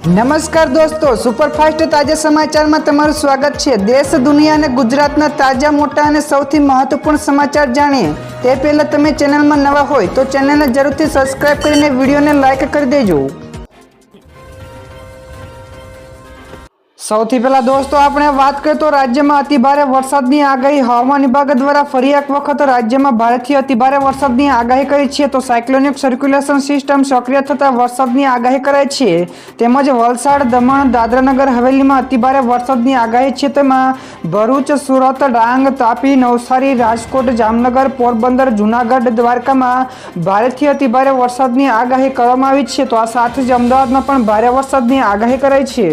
નમસ્કાર દોસ્તો, સુપરફાસ્ટ તાજા સમાચારમાં તમારું સ્વાગત છે। દેશ, દુનિયા અને ગુજરાતના તાજા, મોટા અને સૌથી મહત્વપૂર્ણ સમાચાર જાણીએ તે પહેલા તમે ચેનલમાં નવા હોય તો ચેનલને જરૂરથી સબસ્ક્રાઇબ કરીને વિડીયોને લાઇક કરી દેજો। સૌથી પહેલા દોસ્તો આપણે વાત કરીએ તો રાજ્યમાં અતિભારે વરસાદની આગાહી। હવામાન વિભાગ દ્વારા ફરી એક વખત રાજ્યમાં ભારેથી અતિભારે વરસાદની આગાહી કરી છે। તો સાયક્લોનિક સર્ક્યુલેશન સિસ્ટમ સક્રિય થતા વરસાદની આગાહી કરાઈ છે। તેમજ વલસાડ, દમણ, દાદરાનગર હવેલીમાં અતિભારે વરસાદની આગાહી છે। તેમાં ભરૂચ, સુરત, ડાંગ, તાપી, નવસારી, રાજકોટ, જામનગર, પોરબંદર, જૂનાગઢ, દ્વારકામાં ભારેથી અતિભારે વરસાદની આગાહી કરવામાં આવી છે। તો આ સાથે જ અમદાવાદમાં પણ ભારે વરસાદની આગાહી કરાઈ છે।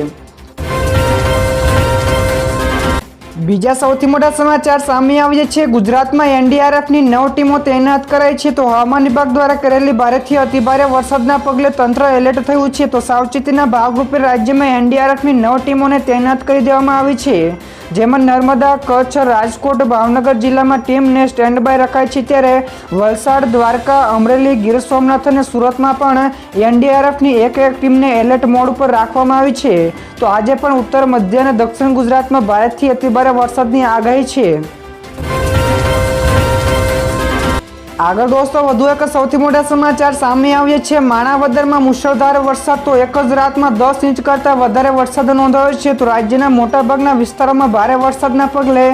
બીજા સૌથી મોટા સમાચાર સામે આવ્યા છે। ગુજરાતમાં એનડીઆરએફની 9 ટીમો તૈનાત કરાઈ છે। તો હવામાન વિભાગ દ્વારા કરેલી ભારેથી અતિભારે વરસાદના પગલે તંત્ર એલર્ટ થયું છે। તો સાવચેતીના ભાગરૂપે રાજ્યમાં એનડીઆરએફની 9 ટીમોને તૈનાત કરી દેવામાં આવી છે। જેમાં નર્મદા, કચ્છ, રાજકોટ, ભાવનગર જિલ્લામાં ટીમને સ્ટેન્ડ બાય રખાઈ છે। ત્યારે વલસાડ, દ્વારકા, અમરેલી, ગીર સોમનાથ અને સુરતમાં પણ એનડીઆરએફની એક ટીમને એલર્ટ મોડ ઉપર રાખવામાં આવી છે। તો આજે પણ ઉત્તર, મધ્ય અને દક્ષિણ ગુજરાતમાં ભારેથી અતિભારે વરસાદની આગાહી છે। આગળ દોસ્તો વધુ એક સૌથી મોટા સમાચાર સામે આવ્યા છે। માણાવદરમાં મુશળધાર વરસાદ। તો એક જ રાતમાં 10 ઇંચ કરતાં વધારે વરસાદ નોંધાયો છે। તો રાજ્યના મોટાભાગના વિસ્તારોમાં ભારે વરસાદના પગલે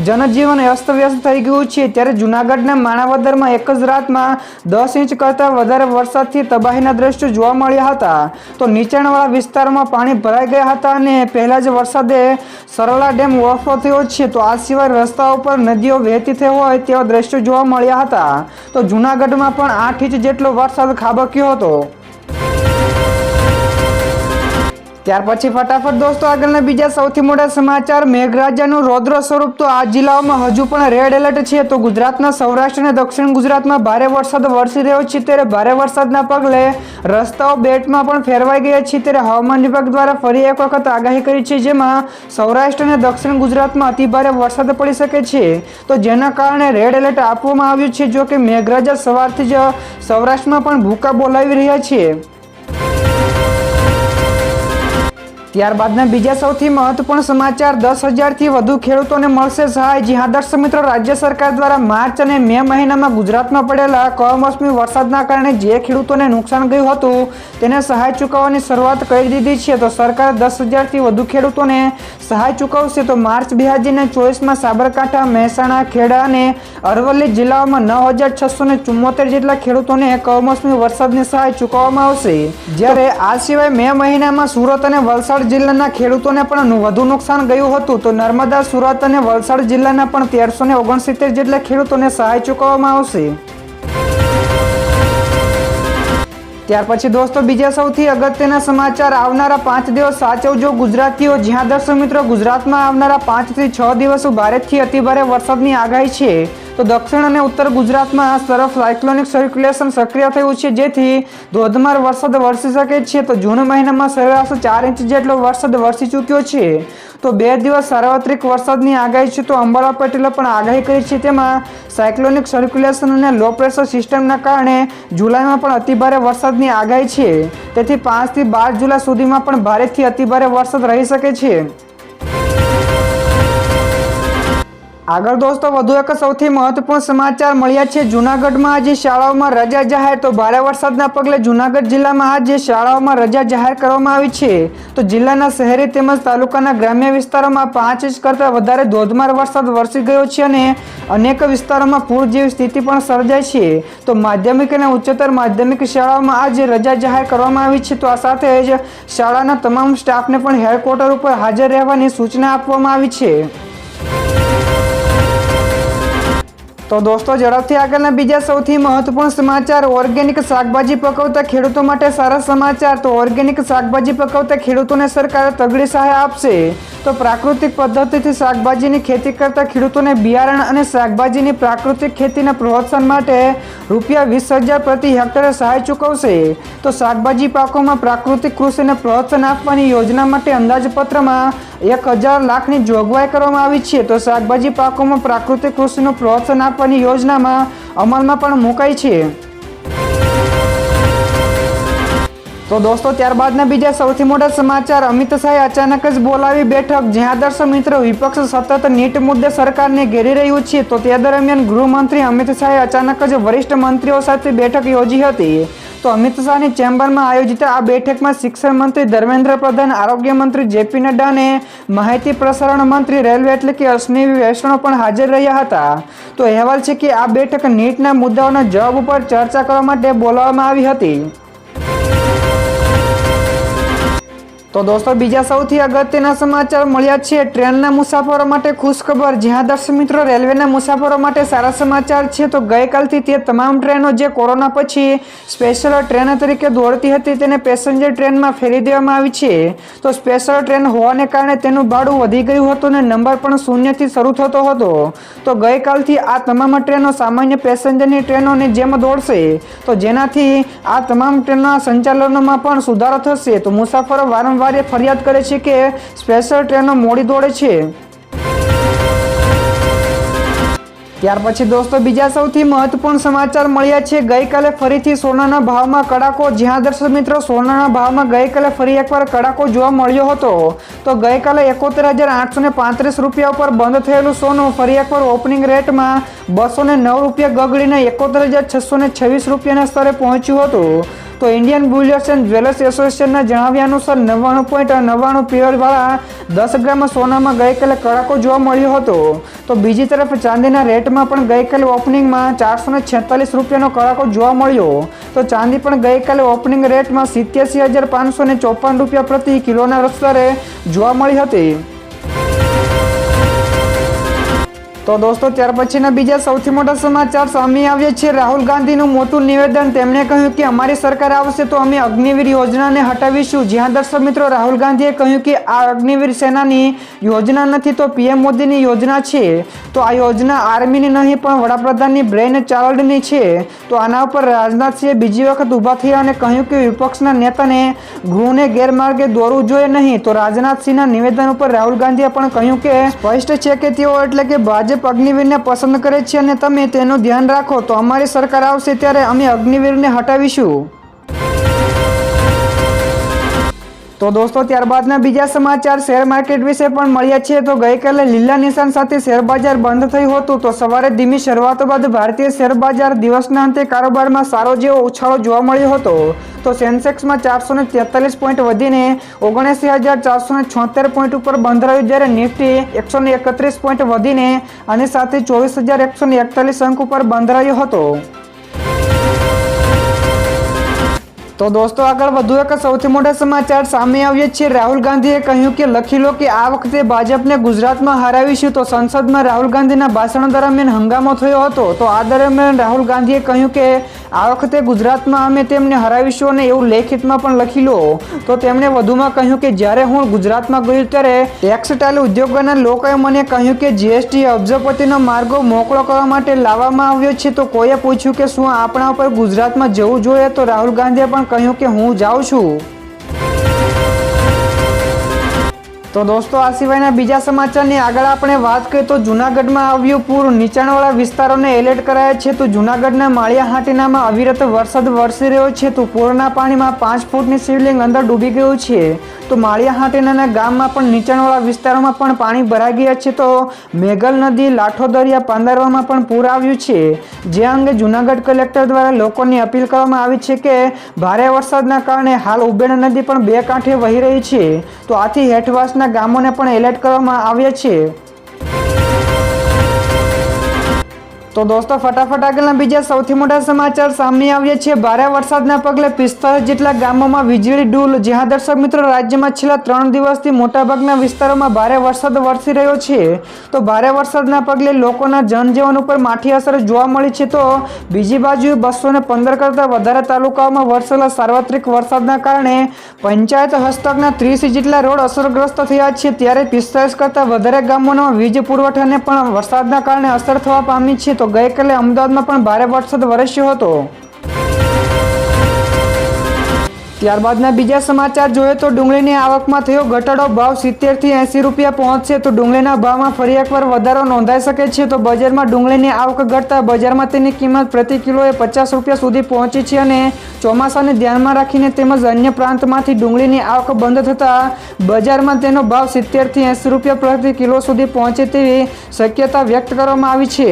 જનજીવન અસ્તવ્યસ્ત થઈ ગયું છે। ત્યારે જૂનાગઢના માણાવદરમાં એક જ રાતમાં 10 ઇંચ કરતાં વધારે વરસાદથી તબાહીના દ્રશ્યો જોવા મળ્યા હતા। તો નીચાણવાળા વિસ્તારોમાં પાણી ભરાઈ ગયા હતા અને પહેલા જ વરસાદે સરલા ડેમ ઓવરફ્લો થયો છે। તો આ સિવાય રસ્તાઓ પર નદીઓ વહેતી થઈ હોય તેવા દ્રશ્યો જોવા મળ્યા હતા। તો જૂનાગઢમાં પણ 8 ઇંચ જેટલો વરસાદ ખાબક્યો હતો। ત્યાર પછી ફટાફટ દોસ્તો આગળના બીજા સૌથી મોટા સમાચાર। મેઘરાજાનું રૌદ્ર સ્વરૂપ। તો આ જિલ્લાઓમાં હજુ પણ રેડ એલર્ટ છે। તો ગુજરાતના સૌરાષ્ટ્ર અને દક્ષિણ ગુજરાતમાં ભારે વરસાદ વરસી રહ્યો છે। ત્યારે ભારે વરસાદના પગલે રસ્તાઓ બેટમાં પણ ફેરવાઈ ગયા છે। ત્યારે હવામાન વિભાગ દ્વારા ફરી એક વખત આગાહી કરી છે। જેમાં સૌરાષ્ટ્ર અને દક્ષિણ ગુજરાતમાં અતિભારે વરસાદ પડી શકે છે। તો જેના કારણે રેડ એલર્ટ આપવામાં આવ્યું છે। જો કે મેઘરાજા સવારથી જ સૌરાષ્ટ્રમાં પણ ભૂકા બોલાવી રહ્યા છે। ત્યારબાદના બીજા સૌથી મહત્વપૂર્ણ સમાચાર। 10,000થી વધુ ખેડૂતોને મળશે સહાય। જી હા દર્શક મિત્રો, રાજ્ય સરકાર દ્વારા માર્ચ અને મે મહિનામાં ગુજરાતમાં પડેલા કમોસમી વરસાદના કારણે જે ખેડૂતોને નુકસાન ગયું હતું તેને સહાય ચૂકવવાની શરૂઆત કરી દીધી છે। તો સરકાર 10,000થી વધુ ખેડૂતોને સહાય ચૂકવશે। તો માર્ચ 2024માં સાબરકાંઠા, મહેસાણા, ખેડા અને અરવલ્લી જિલ્લાઓમાં 9,674 જેટલા ખેડૂતોને કમોસમી વરસાદની સહાય ચૂકવવામાં આવશે। જ્યારે આ સિવાય મે મહિનામાં સુરત અને વલસાડ જિલ્લાના ખેડૂતોને પણ વધુ નુકસાન ગયું હતું। તો નર્મદા, સુરત અને વલસાડ જિલ્લાના પણ 1369 જેટલા ખેડૂતોને સહાય ચૂકવવામાં આવશે। ત્યાર પછી દોસ્તો બીજા સૌથી અગત્યના સમાચાર। આવનારા 5 દિવસ સાચવજો ગુજરાતીઓ। જ્યાં દર્શક મિત્રો, ગુજરાતમાં આવનારા 5 થી 6 દિવસ ભારેથી અતિભારે વરસાદની આગાહી છે। તો દક્ષિણ અને ઉત્તર ગુજરાતમાં આ તરફ સાયક્લોનિક સર્ક્યુલેશન સક્રિય થયું છે, જેથી ધોધમાર વરસાદ વરસી શકે છે। તો જૂન મહિનામાં સરેરાશ 4 ઇંચ જેટલો વરસાદ વરસી ચૂક્યો છે। તો 2 દિવસ સાર્વત્રિક વરસાદની આગાહી છે। તો અંબાલાલ પટેલે પણ આગાહી કરી છે। તેમાં સાયક્લોનિક સર્ક્યુલેશન અને લો પ્રેશર સિસ્ટમના કારણે જુલાઈમાં પણ અતિભારે વરસાદની આગાહી છે। તેથી 5 થી 12 જુલાઈ સુધીમાં પણ ભારેથી અતિભારે વરસાદ રહી શકે છે। આગળ દોસ્તો વધુ એક સૌથી મહત્વપૂર્ણ સમાચાર મળ્યા છે। જૂનાગઢમાં આજે શાળાઓમાં રજા જાહેર। તો ભારે વરસાદના પગલે જૂનાગઢ જિલ્લામાં આજે શાળાઓમાં રજા જાહેર કરવામાં આવી છે। તો જિલ્લાના શહેરી તેમજ તાલુકાના ગ્રામ્ય વિસ્તારોમાં 5 ઇંચ કરતાં વધારે ધોધમાર વરસાદ વરસી ગયો છે અને અનેક વિસ્તારોમાં પૂર જેવી સ્થિતિ પણ સર્જાઈ છે। તો માધ્યમિક અને ઉચ્ચતર માધ્યમિક શાળાઓમાં આજે રજા જાહેર કરવામાં આવી છે। તો આ સાથે જ શાળાના તમામ સ્ટાફને પણ હેડક્વાર્ટર ઉપર હાજર રહેવાની સૂચના આપવામાં આવી છે। તો દોસ્તો ઝડપથી આગળના બીજા સૌથી મહત્વપૂર્ણ સમાચાર। ઓર્ગેનિક શાકભાજી પકવતા ખેડૂતો માટે સારા સમાચાર। તો ઓર્ગેનિક શાકભાજી પકવતા ખેડૂતોને સરકાર તગડી સહાય આપશે। તો પ્રાકૃતિક પદ્ધતિથી શાકભાજીની ખેતી કરતા ખેડૂતોને બિયારણ અને શાકભાજીની પ્રાકૃતિક ખેતીના પ્રોત્સાહન માટે ₹20,000 પ્રતિ હેક્ટરે સહાય ચૂકવશે। તો શાકભાજી પાકોમાં પ્રાકૃતિક કૃષિને પ્રોત્સાહન આપવાની યોજના માટે અંદાજપત્રમાં 1,000 લાખની જોગવાઈ કરવામાં આવી છે। તો શાકભાજી પાકોમાં પ્રાકૃતિક કૃષિનું પ્રોત્સાહન આપવાની યોજનામાં અમલમાં પણ મુકાઈ છે। તો દોસ્તો ત્યારબાદના બીજા સૌથી મોટા સમાચાર, અમિત શાહે અચાનક જ બોલાવી બેઠક. જ્યાં દર્શક મિત્રો વિપક્ષ સતત નીટ મુદ્દે સરકારને ઘેરી રહ્યું છે, તો તે દરમિયાન ગૃહમંત્રી અમિત શાહે અચાનક જ વરિષ્ઠ મંત્રીઓ સાથે બેઠક યોજી હતી. તો અમિત શાહની ચેમ્બરમાં આયોજિત આ બેઠકમાં શિક્ષણ મંત્રી ધર્મેન્દ્ર પ્રધાન, આરોગ્ય મંત્રી જેપી નડ્ડા અને માહિતી પ્રસારણ મંત્રી રેલવે એટલે કે અશ્વિની વૈષ્ણવ પણ હાજર રહ્યા હતા. તો અહેવાલ છે કે આ બેઠક નીટના મુદ્દાઓના જવાબ ઉપર ચર્ચા કરવા માટે બોલાવવામાં આવી હતી. તો દોસ્તો બીજા સૌથી અગત્યના સમાચાર મળ્યા છે ટ્રેનના મુસાફરો માટે ખુશખબર. જ્યાં દર્શક મિત્રો રેલવેના મુસાફરો માટે સારા સમાચાર છે. તો ગઈકાલથી તે તમામ ટ્રેનો જે કોરોના પછી સ્પેશિયલ ટ્રેન તરીકે દોડતી હતી તેને પેસેન્જર ટ્રેનમાં ફેરવી દેવામાં આવી છે. તો સ્પેશિયલ ટ્રેન હોવાને કારણે તેનું ભાડું વધી ગયું હતું અને નંબર પણ શૂન્યથી શરૂ થતો હતો. તો ગઈકાલથી આ તમામ ટ્રેનો સામાન્ય પેસેન્જરની ટ્રેનોની જેમ દોડશે. તો જેનાથી આ તમામ ટ્રેનોના સંચાલનમાં પણ સુધારો થશે. તો મુસાફરો વારંવાર ફરિયાદ કરે છે કે સ્પેશિયલ ટ્રેનો મોડી દોડે છે. ત્યાર પછી દોસ્તો બીજા સૌથી મહત્વપૂર્ણ સમાચાર મળ્યા છે. ગઈકાલે ફરીથી સોનાના ભાવમાં કડાકો. જ્યાં દર્શક મિત્રો સોનાના ભાવમાં ગઈકાલે ફરી એકવાર કડાકો જોવા મળ્યો હતો. તો ગઈકાલે 71,835 રૂપિયા ઉપર બંધ થયેલું સોનું ફરી એકવાર ઓપનિંગ રેટમાં 209 રૂપિયા ગગડીને 71,626 રૂપિયાના સ્તરે પહોંચ્યું હતું. તો ઇન્ડિયન બુલિયર્સ એન્ડ જ્વેલર્સ એસોસિએશનના જણાવ્યા અનુસાર 99.99 પિયરવાળા 10 ગ્રામ સોનામાં ગઈકાલે કડાકો જોવા મળ્યો હતો. તો બીજી તરફ ચાંદીના રેટમાં પણ ગઈકાલે ઓપનિંગમાં 446 રૂપિયાનો કડાકો જોવા મળ્યો. તો ચાંદી પણ ગઈકાલે ઓપનિંગ રેટમાં 87,554 રૂપિયા પ્રતિ કિલોના સ્તરે જોવા મળી હતી. તો દોસ્તો ત્યાર પછીના બીજા સૌથી મોટા સમાચાર સામે આવ્યા છે. રાહુલ ગાંધીનું મોટું નિવેદન. તેમણે કહ્યું કે અમારી સરકાર આવશે તો અમે અગ્નિવીર યોજનાને હટાવીશું. જ્યાં દર્શક મિત્રો રાહુલ ગાંધીએ કહ્યું કે આ અગ્નિવીર સેનાની યોજના નથી તો પીએમ મોદીની યોજના છે. તો આ યોજના આર્મીની નહીં પણ વડાપ્રધાનની બ્રેઇન ચાઇલ્ડની છે. તો આના ઉપર રાજનાથસિંહે બીજી વખત ઊભા થયા અને કહ્યું કે વિપક્ષના નેતાને ગૃહને ગેરમાર્ગે દોરવું જોઈએ નહીં. તો રાજનાથસિંહના નિવેદન ઉપર રાહુલ ગાંધીએ પણ કહ્યું કે સ્પષ્ટ છે કે તેઓ એટલે કે ભાજપ અગ્નિવીરને પસંદ કરે છે અને તમે તેનું ધ્યાન રાખો. તો અમારી સરકાર આવશે ત્યારે અમે અગ્નિવીરને હટાવીશું. તો દોસ્તો ત્યારબાદના બીજા સમાચાર શેર માર્કેટ વિશે પણ મળ્યા છે. તો ગઈકાલે લીલા નિશાન સાથે શેર બજાર બંધ થયું હતું. તો સવારે ધીમી શરૂઆત બાદ ભારતીય શેર બજાર દિવસના અંતે કારોબારમાં સારો જેવો ઉછાળો જોવા મળ્યો હતો. તો સેન્સેક્સમાં 443 પોઈન્ટ વધીને 79,476 પોઈન્ટ ઉપર બંધ રહ્યું, જ્યારે નિફ્ટી 131 પોઈન્ટ વધીને આની સાથે 24,141 અંક ઉપર બંધ રહ્યો હતો. તો દોસ્તો આગળ વધુ એક સૌથી મોટા સમાચાર સામે આવ્યા છે. રાહુલ ગાંધીએ કહ્યું કે લખી લો કે આ વખતે ભાજપને ગુજરાતમાં હરાવીશું. તો સંસદમાં રાહુલ ગાંધીના ભાષણ દરમિયાન હંગામો થયો હતો. તો આ દરમિયાન રાહુલ ગાંધીએ કહ્યું કે આ વખતે ગુજરાતમાં અમે તેમને હરાવીશું અને એવું લેખિતમાં પણ લખી લો. તો તેમણે વધુમાં કહ્યું કે જ્યારે હું ગુજરાતમાં ગયો ત્યારે ટેક્સટાઇલ ઉદ્યોગોના લોકોએ મને કહ્યું કે જીએસટી અબજોપતિનો માર્ગો મોકળો કરવા માટે લાવવામાં આવ્યો છે. તો કોઈએ પૂછ્યું કે શું આપણા ઉપર ગુજરાતમાં જવું જોઈએ. તો રાહુલ ગાંધીએ પણ કહ્યું કે હું જાઉં છું. તો દોસ્તો આ સિવાયના બીજા સમાચારની આગળ આપણે વાત કરીએ તો જૂનાગઢમાં આવ્યું પૂર. નીચાણવાળા વિસ્તારોને એલર્ટ કરાયા છે. તો જૂનાગઢના માળિયા હાટીનામાં અવિરત વરસાદ વરસી રહ્યો છે. તો પૂરના પાણીમાં 5 ફૂટની શિવલિંગ અંદર ડૂબી ગયું છે. તો માળિયા હાટીનાના ગામમાં પણ નીચાણવાળા વિસ્તારોમાં પણ પાણી ભરાઈ ગયા છે. તો મેઘલ નદી, લાઠો દરિયા, પાંદરવામાં પણ પૂર આવ્યું છે. જે અંગે જૂનાગઢ કલેક્ટર દ્વારા લોકોની અપીલ કરવામાં આવી છે કે ભારે વરસાદના કારણે હાલ ઉબેણ નદી પણ બે કાંઠે વહી રહી છે. તો આથી હેઠવાસના ગામોને પણ એલર્ટ કરવામાં આવ્યા છે. તો દોસ્તો ફટાફટ આગળના બીજા સૌથી મોટા સમાચાર સામે આવ્યા છે. ભારે વરસાદના પગલે 45 જેટલા ગામોમાં વીજળી ડૂલ. જ્યાં દર્શક મિત્રો રાજ્યમાં છેલ્લા 3 દિવસથી મોટાભાગના વિસ્તારોમાં ભારે વરસાદ વરસી રહ્યો છે. તો ભારે વરસાદના પગલે લોકોના જનજીવન ઉપર માઠી અસર જોવા મળી છે. તો બીજી બાજુ 215 કરતાં વધારે તાલુકાઓમાં વરસેલા સાર્વત્રિક વરસાદના કારણે પંચાયત હસ્તકના 30 જેટલા રોડ અસરગ્રસ્ત થયા છે. ત્યારે 45 કરતાં વધારે ગામોના વીજ પુરવઠાને પણ વરસાદના કારણે અસર થવા પામી છે. તો ગઈકાલે અમદાવાદમાં પણ ભારે વરસાદ વરસ્યો હતો. ત્યારબાદના બીજા સમાચાર જોઈએ તો ડુંગળીની આવકમાં થયો ઘટાડો, ભાવ 70 થી 80 રૂપિયા પહોંચશે તો ડુંગળીના ભાવમાં ફરી એકવાર વધારો નોંધાઈ શકે છે. તો બજારમાં ડુંગળીની આવક ઘટતા બજારમાં તેની કિંમત પ્રતિ કિલોએ 50 રૂપિયા સુધી પહોંચી છે અને ચોમાસાને ધ્યાનમાં રાખીને તેમજ અન્ય પ્રાંતમાંથી ડુંગળીની આવક બંધ થતાં બજારમાં તેનો ભાવ 70 થી 80 રૂપિયા પ્રતિ કિલો સુધી પહોંચે તેવી શક્યતા વ્યક્ત કરવામાં આવી છે.